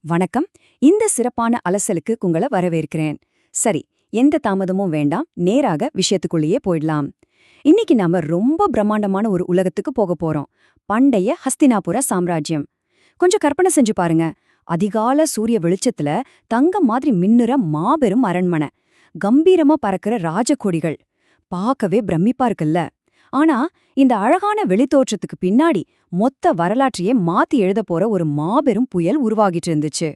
வணக்கம். இந்த சிறப்பான அலசலுக்கு உங்களை வரவேற்கிறேன். சரி, எந்த தாமதமும் வேண்டாம், நேராக விஷயத்துக்குள்ளேயே போயிடலாம். இன்னைக்கு நாம ரொம்ப பிரம்மாண்டமான ஒரு உலகத்துக்கு போக போறோம். பண்டைய ஹஸ்தினாபுர சாம்ராஜ்யம். கொஞ்சம் கற்பனை செஞ்சு பாருங்க. அதிகால சூரிய வெளிச்சத்துல தங்கம் மாதிரி மின்னுற மாபெரும் அரண்மனை, கம்பீரமா பறக்கிற ராஜகொடிகள், பார்க்கவே பிரமிப்பா இருக்குல்ல. ஆனா இந்த அழகான வெளித்தோற்றத்துக்கு பின்னாடி மொத்த வரலாற்றையே மாத்தி எழுத போற ஒரு மாபெரும் புயல் உருவாகிட்டு இருந்துச்சு.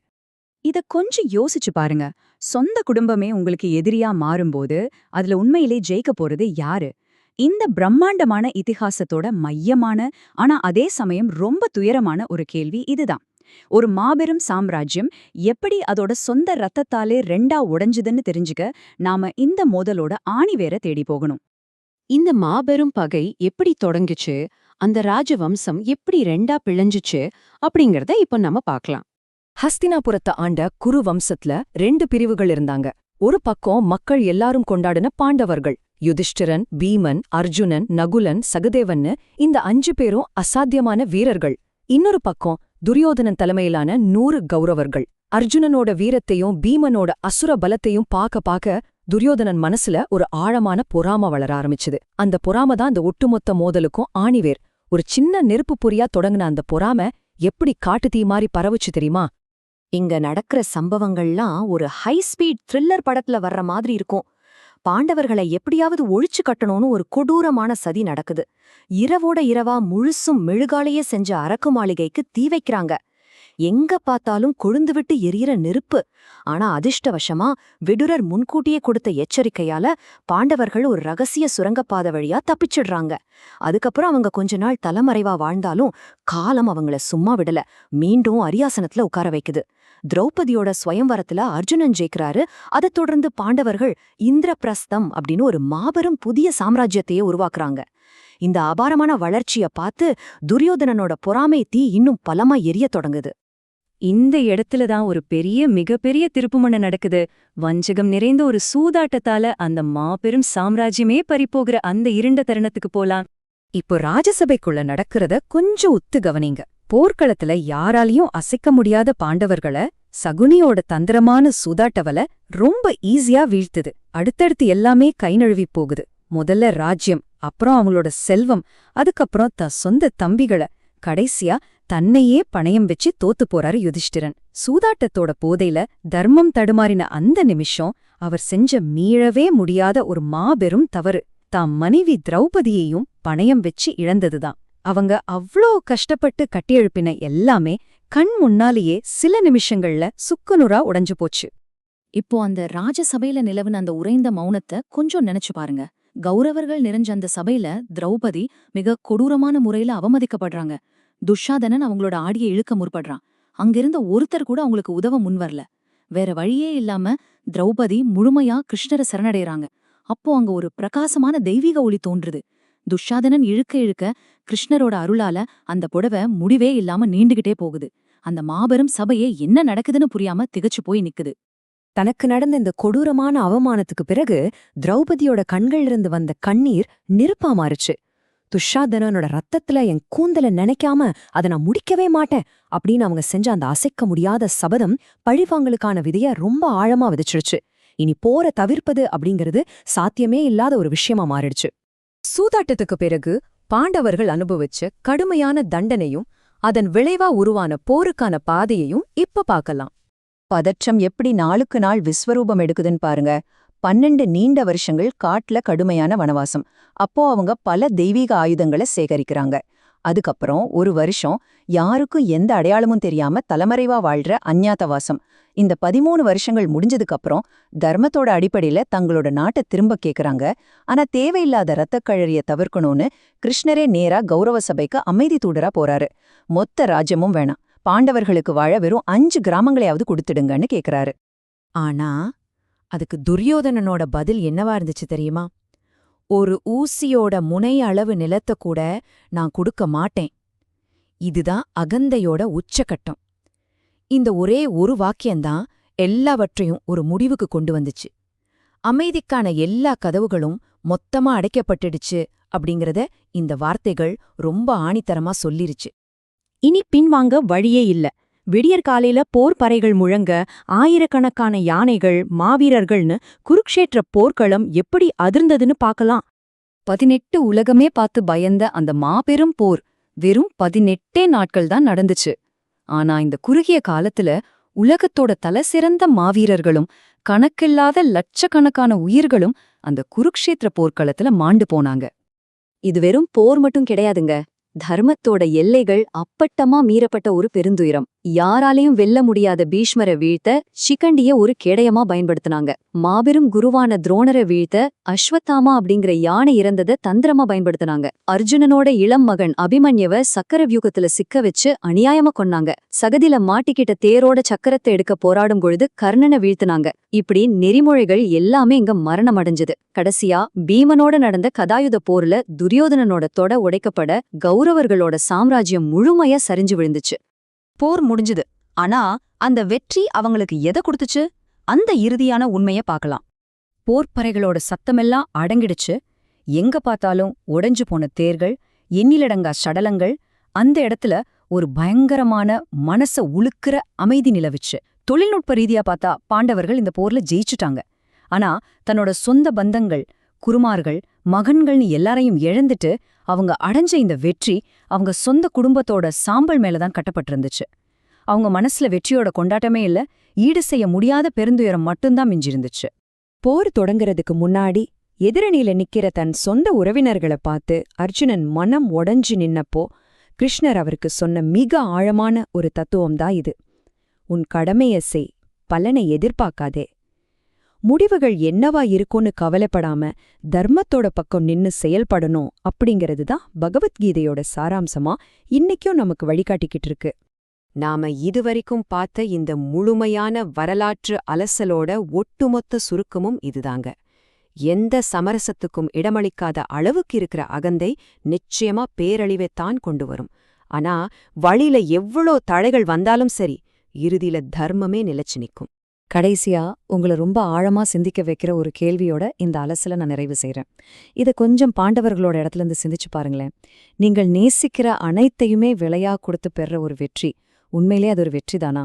இத கொஞ்சம் யோசிச்சு பாருங்க. சொந்த குடும்பமே உங்களுக்கு எதிரியா மாறும்போது அதுல உண்மையிலே ஜெயிக்க போறது யாரு? இந்த பிரம்மாண்டமான இதிகாசத்தோட மையமான ஆனா அதே சமயம் ரொம்ப துயரமான ஒரு கேள்வி இதுதான். ஒரு மாபெரும் சாம்ராஜ்யம் எப்படி அதோட சொந்த ரத்தத்தாலே ரெண்டா உடைஞ்சுதுன்னு தெரிஞ்சுக்க நாம இந்த மோதலோட ஆணிவேர தேடி போகணும். இந்த மாபெரும் பகை எப்படி தொடங்குச்சு, அந்த ராஜவம்சம் எப்படி ரெண்டா பிழஞ்சுச்சு அப்படிங்கறத இப்ப நம்ம பார்க்கலாம். ஹஸ்தினாபுரத்தை ஆண்ட குரு வம்சத்துல 2 பிரிவுகள் இருந்தாங்க. ஒரு பக்கம் மக்கள் எல்லாரும் கொண்டாடின பாண்டவர்கள், யுதிஷ்டிரன், பீமன், அர்ஜுனன், நகுலன், சகதேவன்னு இந்த 5 பேரும் அசாத்தியமான வீரர்கள். இன்னொரு பக்கம் துரியோதனன் தலைமையிலான 100 கௌரவர்கள். அர்ஜுனனோட வீரத்தையும் பீமனோட அசுர பலத்தையும் பார்க்க துரியோதனன் மனசுல ஒரு ஆழமான பொறாம வளர ஆரம்பிச்சுது. அந்த பொறாம தான் அந்த ஒட்டுமொத்த மோதலுக்கும் ஆணிவேர். ஒரு சின்ன நெருப்பு பொறியா தொடங்கின அந்த பொறாம எப்படி காட்டு தீ மாதிரி பரவுச்சு தெரியுமா? இங்க நடக்கிற சம்பவங்கள்லாம் ஒரு ஹை ஸ்பீட் த்ரில்லர் படத்துல வர்ற மாதிரி இருக்கும். பாண்டவர்களை எப்படியாவது ஒழிச்சு கட்டணும்னு ஒரு கொடூரமான சதி நடக்குது. இரவோட இரவா முழுசும் மெழுகாலையே செஞ்ச அரக்கு மாளிகைக்கு தீ வைக்கிறாங்க. எங்க பார்த்தாலும் கொழுந்துவிட்டு எரியற நெருப்பு. ஆனா அதிர்ஷ்டவசமா விடுரர் முன்கூட்டியே கொடுத்த எச்சரிக்கையால பாண்டவர்கள் ஒரு ரகசிய சுரங்கப்பாதை வழியா தப்பிச்சிடுறாங்க. அதுக்கப்புறம் அவங்க கொஞ்ச நாள் தலைமறைவா வாழ்ந்தாலும் காலம் அவங்கள சும்மா விடல. மீண்டும் அரியாசனத்துல உட்கார வைக்குது. திரௌபதியோட ஸ்வயம்வரத்துல அர்ஜுனன் ஜெயிக்கிறாரு. அதைத் தொடர்ந்து பாண்டவர்கள் இந்திரபிரஸ்தம் அப்படின்னு ஒரு மாபெரும் புதிய சாம்ராஜ்யத்தையே உருவாக்குறாங்க. இந்த அபாரமான வளர்ச்சிய பார்த்து துரியோதனனோட பொறாமை தீ இன்னும் பலமா எரிய தொடங்குது. இந்த இடத்துல தான் ஒரு மிகப்பெரிய திருப்புமுனை நடக்குது. வஞ்சகம் நிறைந்த ஒரு சூதாட்டத்தால அந்த மாபெரும் சாம்ராஜ்யமே பறிப்போகிற அந்த இருண்ட தருணத்துக்கு போலாம். இப்போ ராஜசபைக்குள்ள நடக்கிறத கொஞ்சம் உத்து கவனிங்க. போர்க்களத்துல யாராலையும் அசைக்க முடியாத பாண்டவர்களை சகுனியோட தந்திரமான சூதாட்டவல ரொம்ப ஈஸியா வீழ்த்துது. அடுத்தடுத்து எல்லாமே கை நழுவி போகுது. முதல்ல ராஜ்யம், அப்புறம் அவங்களோட செல்வம், அதுக்கப்புறம் சொந்த தம்பிகளை, கடைசியா தன்னையே பணயம் வச்சு தோத்து போறாரு யுதிஷ்டிரன். சூதாட்டத்தோட போதையில தர்மம் தடுமாறின அந்த நிமிஷம் அவர் செஞ்ச மீளவே முடியாத ஒரு மாபெரும் தவறு. தாம் மனைவி திரௌபதியையும் பணயம் வச்சு இழந்ததுதான். அவங்க அவ்ளோ கஷ்டப்பட்டு கட்டியெழுப்பின எல்லாமே கண் முன்னாலேயே சில நிமிஷங்கள்ல சுக்குநூறா உடைஞ்சு போச்சு. இப்போ அந்த ராஜசபையில நிலவுன அந்த உறைந்த மௌனத்தை கொஞ்சம் நினைச்சு பாருங்க. கௌரவர்கள் நிறைஞ்ச அந்த சபையில திரௌபதி மிக கொடூரமான முறையில அவமதிக்கப்படுறாங்க. துஷாதனன் அவங்களோட ஆடியை இழுக்க முற்படுறான். அங்கிருந்த ஒருத்தர் கூட அவங்களுக்கு உதவ முன்வரல. வேற வழியே இல்லாம திரௌபதி முழுமையா கிருஷ்ணரை சரணடைறாங்க. அப்போ அங்க ஒரு பிரகாசமான தெய்வீக ஒளி தோன்றுது. துஷாதனன் இழுக்க இழுக்க கிருஷ்ணரோட அருளால அந்த புடவை முடிவே இல்லாம நீண்டுகிட்டே போகுது. அந்த மாபெரும் சபையே என்ன நடக்குதுன்னு புரியாம திகச்சு போய் நிக்குது. தனக்கு நடந்த இந்த கொடூரமான அவமானத்துக்கு பிறகு திரௌபதியோட கண்களிலிருந்து வந்த கண்ணீர் நெருப்பா மாறுச்சு. துஷாதனனோட ரத்தத்துல என் கூந்தல நினைக்காம அதை நான் முடிக்கவே மாட்டேன் அப்படின்னு அவங்க செஞ்ச அந்த அசைக்க முடியாத சபதம் பழிவாங்கலுக்கான விதைய ரொம்ப ஆழமா விதைச்சிருச்சு. இனி போர தவிர்ப்பது அப்படிங்கிறது சாத்தியமே இல்லாத ஒரு விஷயமா மாறிடுச்சு. சூதாட்டத்துக்கு பிறகு பாண்டவர்கள் அனுபவிச்ச கடுமையான தண்டனையும் அதன் விளைவா உருவான போருக்கான பாதையையும் இப்ப பார்க்கலாம். பதற்றம் எப்படி நாளுக்கு நாள் விஸ்வரூபம் எடுக்குதுன்னு பாருங்க. 12 நீண்ட வருஷங்கள் காட்டுல கடுமையான வனவாசம். அப்போ அவங்க பல தெய்வீக ஆயுதங்களை சேகரிக்கிறாங்க. அதுக்கப்புறம் ஒரு வருஷம் யாருக்கும் எந்த அடையாளமும் தெரியாம தலைமறைவா வாழ்ற அஞ்ஞாதவாசம். இந்த 13 வருஷங்கள் முடிஞ்சதுக்கப்புறம் தர்மத்தோட அடிப்படையில தங்களோட நாட்டை திரும்ப கேக்குறாங்க. ஆனா தேவையில்லாத ரத்தக்கழறிய தவிர்க்கணும்னு கிருஷ்ணரே நேரா கௌரவ சபைக்கு அமைதி தூதரா போறாரு. மொத்த ராஜ்யமும் வேணாம், பாண்டவர்களுக்கு வாழ வெறும் 5 கிராமங்களையாவது கொடுத்துடுங்கன்னு கேக்குறாரு. ஆனா அதுக்கு துரியோதனனோட பதில் என்னவா இருந்துச்சு தெரியுமா? ஒரு ஊசியோட முனை அளவு நிலத்தை கூட நான் கொடுக்க மாட்டேன். இதுதான் அகந்தையோட உச்சகட்டம். இந்த ஒரே ஒரு வாக்கியம்தான் எல்லாவற்றையும் ஒரு முடிவுக்கு கொண்டு வந்துச்சு. அமைதிக்கான எல்லா கதவுகளும் மொத்தமா அடைக்கப்பட்டுடுச்சு அப்படிங்கறத இந்த வார்த்தைகள் ரொம்ப ஆணித்தரமா சொல்லிருச்சு. இனி பின்வாங்க வழியே இல்ல. விடியற்காலையில போர் பறைகள் முழங்க ஆயிரக்கணக்கான யானைகள் மாவீரர்கள்னு குருக்ஷேத்திர போர்க்களம் எப்படி அதிர்ந்ததுன்னு பார்க்கலாம். 18 உலகமே பார்த்து பயந்த அந்த மாபெரும் போர் வெறும் 18 நாட்கள் தான் நடந்துச்சு. ஆனா இந்த குறுகிய காலத்துல உலகத்தோட தலைசிறந்த மாவீரர்களும் கணக்கில்லாத லட்சக்கணக்கான உயிர்களும் அந்த குருக்ஷேத்திர போர்க்களத்துல மாண்டு போனாங்க. இது வெறும் போர் மட்டும் கிடையாதுங்க. தர்மத்தோட எல்லைகள் அப்பட்டமா மீறப்பட்ட ஒரு பெருந்துயரம். யாராலையும் வெல்ல முடியாத பீஷ்மரை வீழ்த்த சிகண்டிய ஒரு கேடயமா பயன்படுத்தினாங்க. மாபெரும் குருவான துரோணரை வீழ்த்த அஸ்வத்தாமா அப்படிங்கிற யானை இறந்ததை தந்திரமா பயன்படுத்தினாங்க. அர்ஜுனனோட இளம் மகன் அபிமன்யவ சக்கர வியூகத்துல சிக்க வச்சு அநியாயமா கொன்னாங்க. சகதில மாட்டிக்கிட்ட தேரோட சக்கரத்தை எடுக்க போராடும் பொழுது கர்ணனை வீழ்த்தினாங்க. இப்படி நெறிமுறைகள் எல்லாமே இங்க மரணம் அடைஞ்சது. கடைசியா பீமனோட நடந்த கதாயுத போர்ல துரியோதனனோட தொட உடைக்கப்பட கௌரவர்களோட சாம்ராஜ்யம் முழுமையா சரிஞ்சு விழுந்துச்சு. போர் முடிஞ்சுது. ஆனா அந்த வெற்றி அவங்களுக்கு எதை கொடுத்துச்சு? அந்த இறுதியான உண்மைய பார்க்கலாம். போர்ப்பறைகளோட சத்தமெல்லாம் அடங்கிடுச்சு. எங்க பார்த்தாலும் உடைஞ்சு போன தேர்கள், எண்ணிலடங்கா சடலங்கள். அந்த இடத்துல ஒரு பயங்கரமான மனச உழுக்கிற அமைதி நிலவுச்சு. தொழில்நுட்ப ரீதியா பார்த்தா பாண்டவர்கள் இந்த போர்ல ஜெயிச்சுட்டாங்க. ஆனா தன்னோட சொந்த பந்தங்கள், குருமார்கள், மகன்கள்னு எல்லாரையும் இழந்துட்டு அவங்க அடைஞ்ச இந்த வெற்றி அவங்க சொந்த குடும்பத்தோட சாம்பல் மேலதான் கட்டப்பட்டிருந்துச்சு. அவங்க மனசுல வெற்றியோட கொண்டாட்டமே இல்ல, ஈடு செய்ய முடியாத பெருந்துயரம் மட்டும்தான் மிஞ்சிருந்துச்சு. போர் தொடங்குறதுக்கு முன்னாடி எதிரணியில நிக்கிற தன் சொந்த உறவினர்களை பார்த்து அர்ஜுனன் மனம் உடைஞ்சு நின்னப்போ கிருஷ்ணர் அவருக்கு சொன்ன மிக ஆழமான ஒரு தத்துவம்தான் இது. உன் கடமைய செய், பலனை எதிர்பார்க்காதே. முடிவுகள் என்னவா இருக்கும்னு கவலைப்படாம தர்மத்தோட பக்கம் நின்னு செயல்படணும் அப்படிங்கிறது தான் பகவத்கீதையோட சாராம்சமா இன்னைக்கும் நமக்கு வழிகாட்டிக்கிட்டு இருக்கு. நாம இதுவரைக்கும் பார்த்த இந்த முழுமையான வரலாற்று அலசலோட ஒட்டுமொத்த சுருக்கமும் இதுதாங்க. எந்த சமரசத்துக்கும் இடமளிக்காத அளவுக்கு இருக்கிற அகந்தை நிச்சயமா பேரழிவைத்தான் கொண்டு வரும். ஆனா வழியில எவ்வளோ தடைகள் வந்தாலும் சரி, இறுதியில தர்மமே நிலைச்சு நிக்கும். கடைசியா உங்களை ரொம்ப ஆழமா சிந்திக்க வைக்கிற ஒரு கேள்வியோட இந்த அலசல நான் நிறைவு செய்றேன். இதை கொஞ்சம் பாண்டவர்களோட இடத்துல இருந்து சிந்திச்சு பாருங்களேன். நீங்கள் நேசிக்கிற அனைத்தையுமே விலையா கொடுத்து பெற ஒரு வெற்றி, உண்மையிலே அது ஒரு வெற்றிதானா?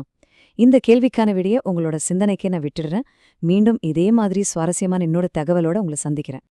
இந்த கேள்விக்கான விடையை உங்களோட சிந்தனைக்கே நான் விட்டுடுறேன். மீண்டும் இதே மாதிரி சுவாரஸ்யமான இன்னொரு தகவலோட உங்களை சந்திக்கிறேன்.